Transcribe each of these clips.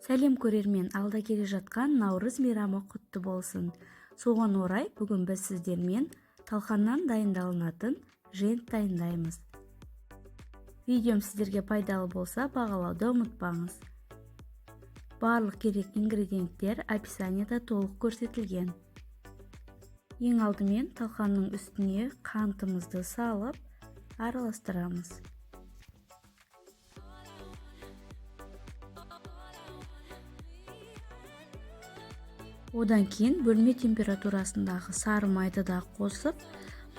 Сәлем көрермен, алда келе жатқан Наурыз мейрамы құтты болсын. Соған орай бүгін біз сіздермен талқаннан дайындалынатын жент дайындаймыз. Видеом сіздерге пайдалы болса, бағалауды ұмытпаңыз. Барлық керек ингредиенттер описаниеда толық көрсетілген. Ең алдымен талқанның үстіне қантымызды салып, араластырамыз. Одан кейін бөлме температурасындағы сары майды да қосып,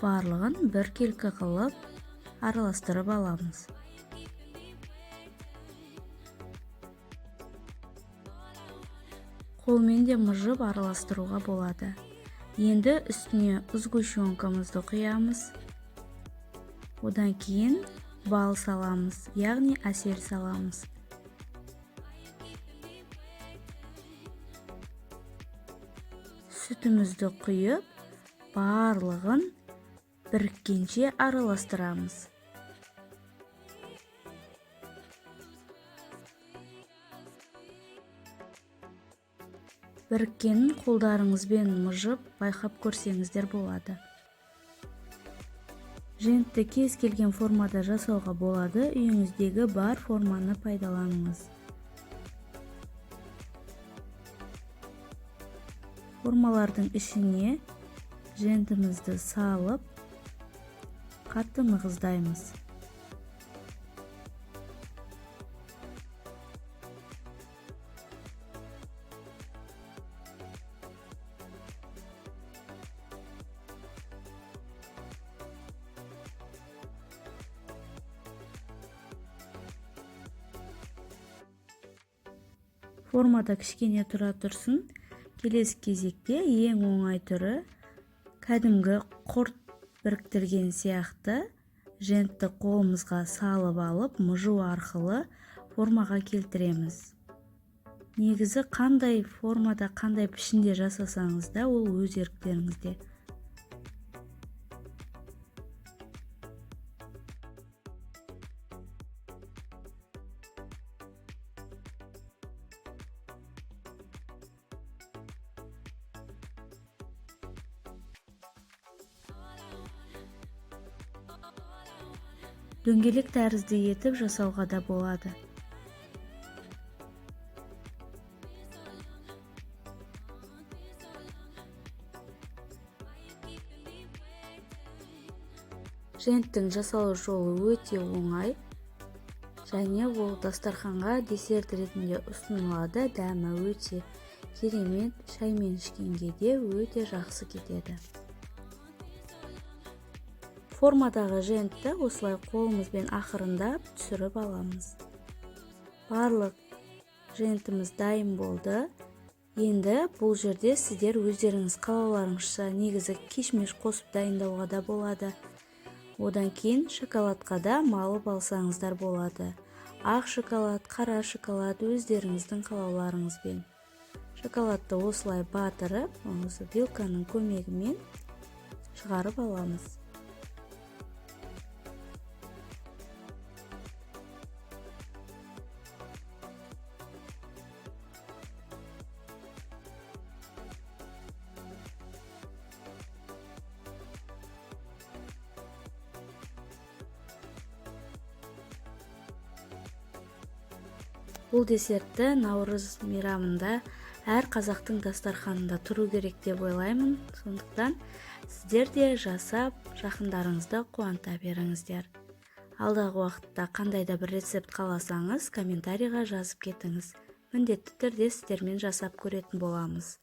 барлығын бір келкі қылып араластырып аламыз. Қолмен де мыжып араластыруға болады. Енді үстіне сгущенкамызды құямыз. Одан кейін бал саламыз, яғни әсел саламыз. Сүтімізді құйып, барлығын біріккенше араластырамыз. Біріккенін қолдарыңызбен мыжып, байқап көрсеңіздер болады. Жентті кез келген формада жасауға болады, үйіңіздегі бар форманы пайдаланыңыз. Формалардың ішіне жентімізді салып, қатты нығыздаймыз. Формада кішкене тұра тұрсын. Келесі кезекте ең оңай түрі кәдімгі құрт біріктірген сияқты жентті қолымызға салып алып, мыжу арқылы формаға келтіреміз. Негізі қандай формада, қандай пішінде жасасаңыз да, ол өз еріктеріңізде. Дөңгелек тәрізді етіп жасауға да болады. Женттің жасалу жолы өте оңай, және ол дастарханға десерт ретінде ұсынылады. Дәмі өте керемет, шаймен ішкенге де өте жақсы кетеді. Формадағы жентті осылай қолымызбен ақырындап түсіріп аламыз. Барлық жентіміз дайын болды. Енді бұл жерде сіздер өздеріңіз қалауларыңызша негізі кишмиш қосып дайындауға да болады. Одан кейін шоколадқа да малып алсаңыздар болады. Ақ шоколад, қара шоколад өздеріңіздің қалауларыңызбен. Шоколадты осылай батырып, осы вилканың көмегімен шығарып аламыз. Бұл десертті Наурыз мейрамында әр қазақтың дастарханында тұру керек деп ойлаймын. Сондықтан сіздер де жасап, жақындарыңызды қуанта беріңіздер. Алдағы уақытта қандай да бір рецепт қаласаңыз, комментарийға жазып кетіңіз. Міндетті түрде сіздермен жасап көретін боламыз.